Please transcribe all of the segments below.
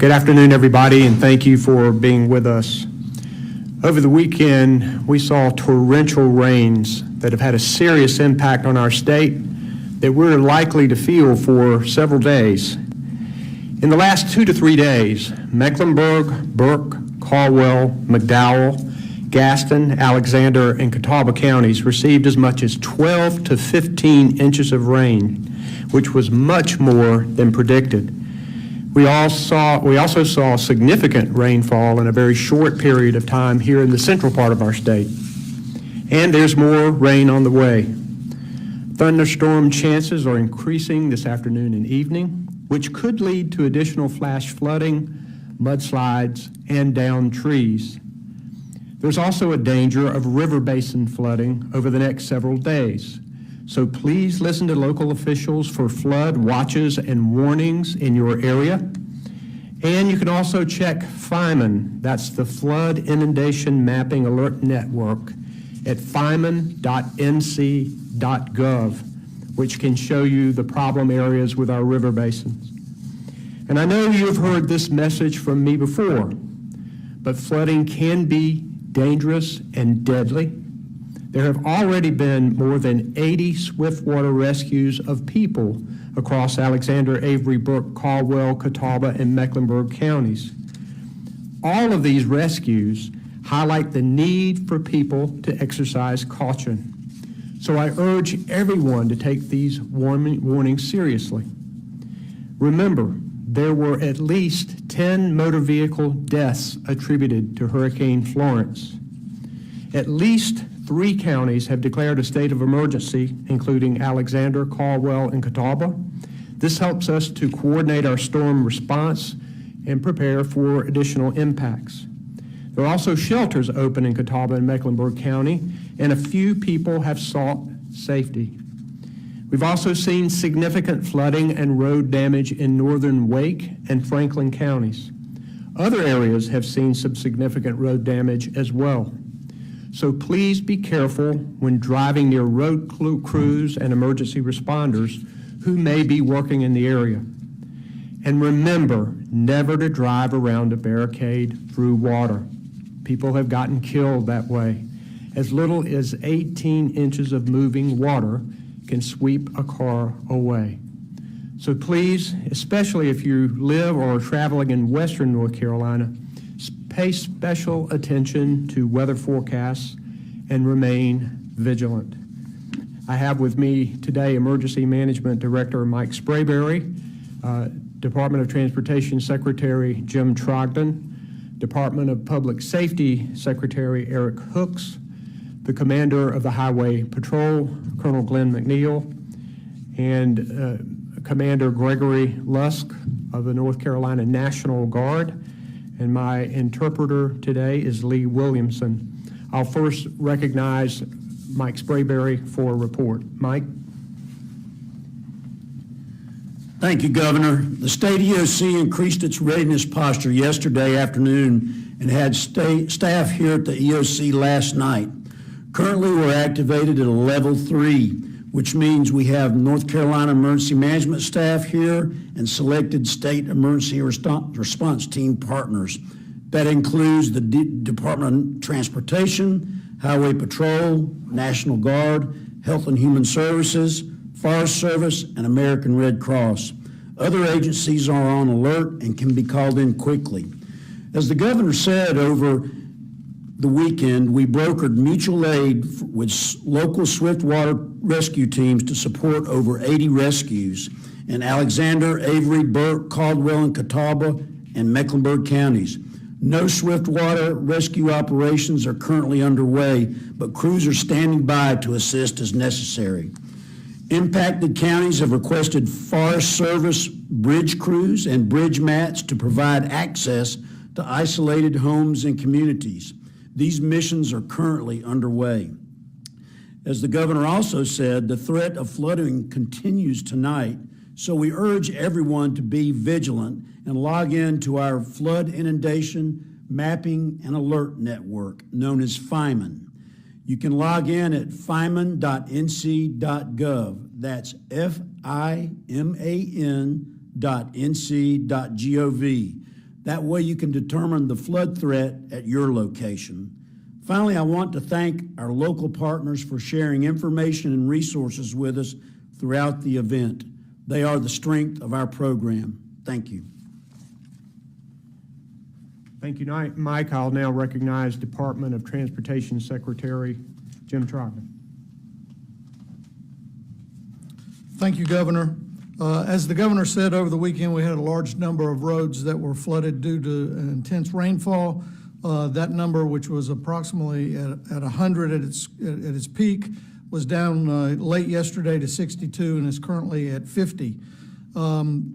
Good afternoon, everybody, and thank you for being with us. Over the weekend, we saw torrential rains that have had a serious impact on our state that we're likely to feel for several days. In the last 2 to 3 days, Mecklenburg, Burke, Caldwell, McDowell, Gaston, Alexander, and Catawba counties received as much as 12 to 15 inches of rain, which was much more than predicted. We also saw significant rainfall in a very short period of time here in the central part of our state. And there's more rain on the way. Thunderstorm chances are increasing this afternoon and evening, which could lead to additional flash flooding, mudslides, and downed trees. There's also a danger of river basin flooding over the next several days. So please listen to local officials for flood watches and warnings in your area. And you can also check FIMAN, that's the Flood Inundation Mapping Alert Network, at fiman.nc.gov, which can show you the problem areas with our river basins. And I know you've heard this message from me before, but flooding can be dangerous and deadly. There have already been more than 80 swiftwater rescues of people across Alexander, Avery, Burke, Caldwell, Catawba, and Mecklenburg counties. All of these rescues highlight the need for people to exercise caution. So I urge everyone to take these warnings seriously. Remember, there were at least 10 motor vehicle deaths attributed to Hurricane Florence. At least 3 counties have declared a state of emergency, including Alexander, Caldwell, and Catawba. This helps us to coordinate our storm response and prepare for additional impacts. There are also shelters open in Catawba and Mecklenburg County, and a few people have sought safety. We've also seen significant flooding and road damage in northern Wake and Franklin counties. Other areas have seen some significant road damage as well. So please be careful when driving near road crews and emergency responders who may be working in the area. And remember never to drive around a barricade through water. People have gotten killed that way. As little as 18 inches of moving water can sweep a car away. So please, especially if you live or are traveling in western North Carolina, pay special attention to weather forecasts and remain vigilant. I have with me today Emergency Management Director Mike Sprayberry, Department of Transportation Secretary Jim Trogdon, Department of Public Safety Secretary Eric Hooks, the Commander of the Highway Patrol, Colonel Glen Mcneil, and Commander Gregory Lusk of the North Carolina National Guard. And my interpreter today is Lee Williamson. I'll first recognize Mike Sprayberry for a report. Mike? Thank you, Governor. The state EOC increased its readiness posture yesterday afternoon and had staff here at the EOC last night. Currently, we're activated at a level 3, which means we have North Carolina emergency management staff here and selected state emergency response team partners. That includes the Department of Transportation, Highway Patrol, National Guard, Health and Human Services, Forest Service, and American Red Cross. Other agencies are on alert and can be called in quickly. As the governor said over the weekend, we brokered mutual aid with local swiftwater rescue teams to support over 80 rescues in Alexander, Avery, Burke, Caldwell, and Catawba, and Mecklenburg counties. No swiftwater rescue operations are currently underway, but crews are standing by to assist as necessary. Impacted counties have requested Forest Service bridge crews and bridge mats to provide access to isolated homes and communities. These missions are currently underway. As the governor also said, the threat of flooding continues tonight, so we urge everyone to be vigilant and log in to our Flood Inundation Mapping and Alert Network, known as FIMAN. You can log in at fiman.nc.gov. That's fiman.nc.gov. That way you can determine the flood threat at your location. Finally, I want to thank our local partners for sharing information and resources with us throughout the event. They are the strength of our program. Thank you. Thank you, Mike. I'll now recognize Department of Transportation Secretary Jim Trogdon. Thank you, Governor. As the governor said, over the weekend we had a large number of roads that were flooded due to intense rainfall. That number, which was approximately at 100 at its peak, was down late yesterday to 62 and is currently at 50.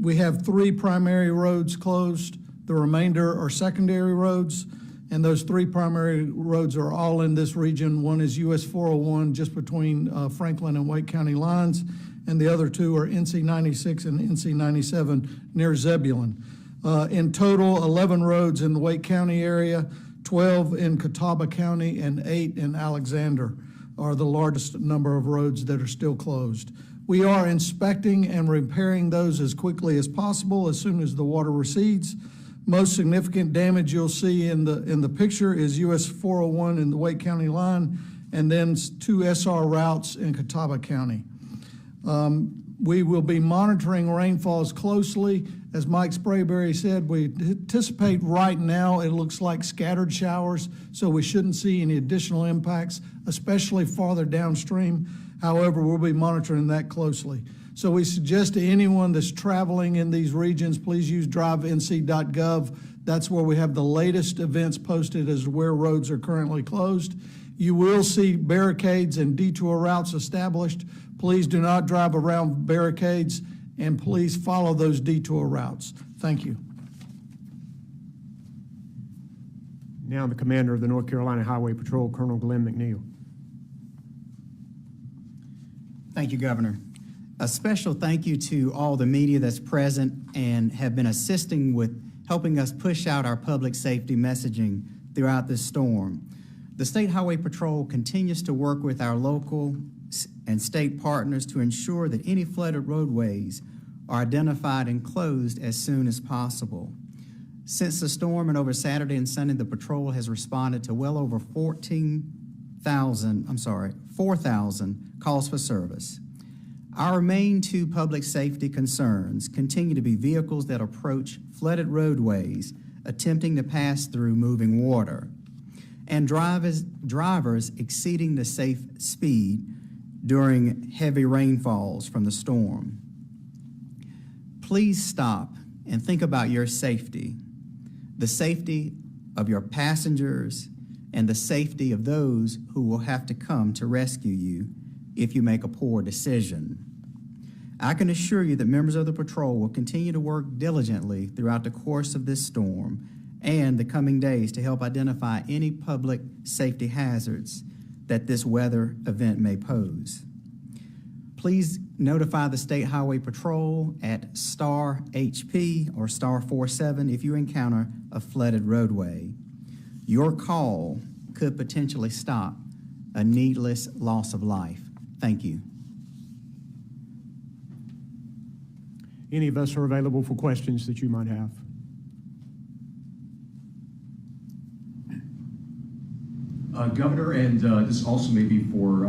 We have 3 primary roads closed. The remainder are secondary roads, and those 3 primary roads are all in this region. One is US 401 just between Franklin and Wake County lines, and the other 2 are NC 96 and NC 97 near Zebulon. In total, 11 roads in the Wake County area, 12 in Catawba County, and 8 in Alexander are the largest number of roads that are still closed. We are inspecting and repairing those as quickly as possible as soon as the water recedes. Most significant damage you'll see in the picture is US 401 in the Wake County line, and then 2 SR routes in Catawba County. We will be monitoring rainfalls closely. As Mike Sprayberry said, we anticipate right now it looks like scattered showers, so we shouldn't see any additional impacts, especially farther downstream. However, we'll be monitoring that closely. So we suggest to anyone that's traveling in these regions, please use drivenc.gov. That's where we have the latest events posted as to where roads are currently closed. You will see barricades and detour routes established. Please do not drive around barricades, and please follow those detour routes. Thank you. Now the Commander of the North Carolina Highway Patrol, Colonel Glen Mcneil. Thank you, Governor. A special thank you to all the media that's present and have been assisting with helping us push out our public safety messaging throughout this storm. The State Highway Patrol continues to work with our local and state partners to ensure that any flooded roadways are identified and closed as soon as possible. Since the storm and over Saturday and Sunday, the patrol has responded to well over 4,000 calls for service. Our main 2 public safety concerns continue to be vehicles that approach flooded roadways attempting to pass through moving water, and drivers exceeding the safe speed during heavy rainfalls from the storm. Please stop and think about your safety, the safety of your passengers, and the safety of those who will have to come to rescue you if you make a poor decision. I can assure you that members of the patrol will continue to work diligently throughout the course of this storm and the coming days to help identify any public safety hazards that this weather event may pose. Please notify the State Highway Patrol at star HP or star 47 if you encounter a flooded roadway. Your call could potentially stop a needless loss of life. Thank you. Any of us are available for questions that you might have. Governor, and this also may be for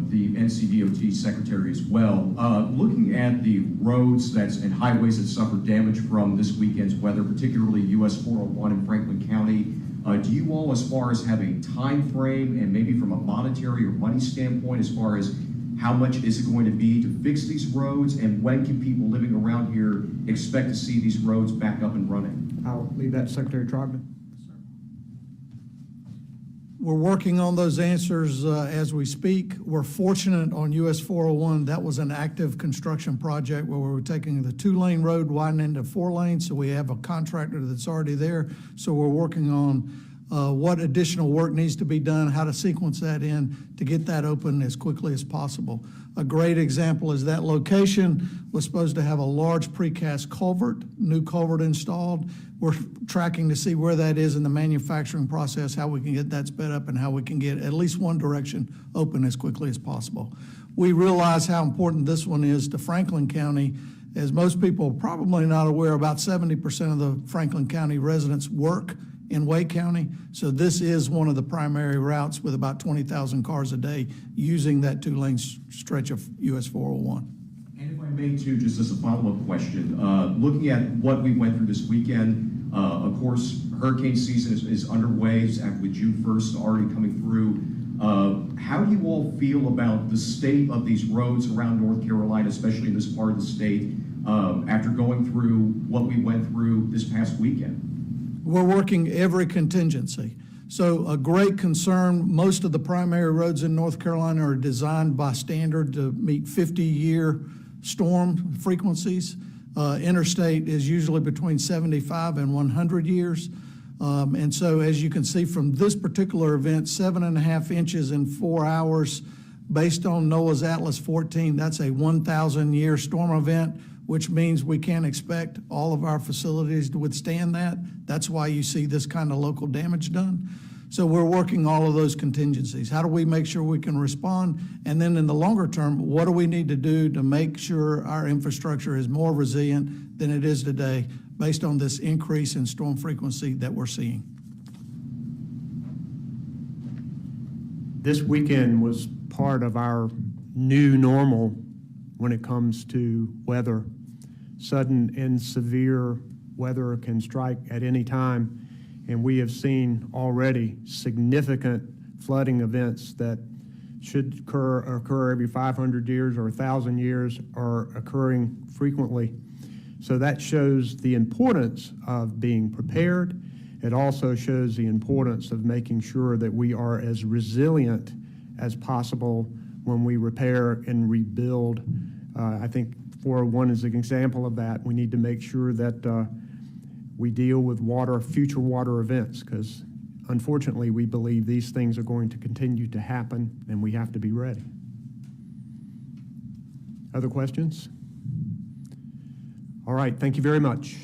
the NCDOT Secretary as well. Looking at the roads and highways that suffered damage from this weekend's weather, particularly US 401 in Franklin County, do you all, as far as have a time frame and maybe from a monetary or money standpoint, as far as how much is it going to be to fix these roads, and when can people living around here expect to see these roads back up and running? I'll leave that to Secretary Trogdon. We're working on those answers as we speak. We're fortunate on US 401, that was an active construction project where we were taking the 2-lane road, widening to 4 lanes, so we have a contractor that's already there. So we're working on what additional work needs to be done, how to sequence that in to get that open as quickly as possible. A great example is that location was supposed to have a large precast culvert, new culvert installed. We're tracking to see where that is in the manufacturing process, how we can get that sped up and how we can get at least one direction open as quickly as possible. We realize how important this one is to Franklin County As most people are probably not aware, about 70% of the Franklin County residents work in Wake County. So this is one of the primary routes with about 20,000 cars a day using that two-lane stretch of US 401. And if I may too, just as a follow-up question, looking at what we went through this weekend, of course, hurricane season is underway with June 1st already coming through. How do you all feel about the state of these roads around North Carolina, especially in this part of the state, after going through what we went through this past weekend? We're working every contingency. So a great concern, most of the primary roads in North Carolina are designed by standard to meet 50-year storm frequencies. Interstate is usually between 75 and 100 years. And so as you can see from this particular event, 7.5 inches in 4 hours, based on NOAA's Atlas 14, that's a 1,000-year storm event, which means we can't expect all of our facilities to withstand that. That's why you see this kind of local damage done. So we're working all of those contingencies. How do we make sure we can respond? And then in the longer term, what do we need to do to make sure our infrastructure is more resilient than it is today based on this increase in storm frequency that we're seeing? This weekend was part of our new normal when it comes to weather. Sudden and severe weather can strike at any time, and we have seen already significant flooding events that should occur every 500 years or 1,000 years are occurring frequently. So that shows the importance of being prepared. It also shows the importance of making sure that we are as resilient as possible when we repair and rebuild. I think 401 is an example of that. We need to make sure that we deal with future water events, because unfortunately we believe these things are going to continue to happen and we have to be ready. Other questions? All right, thank you very much.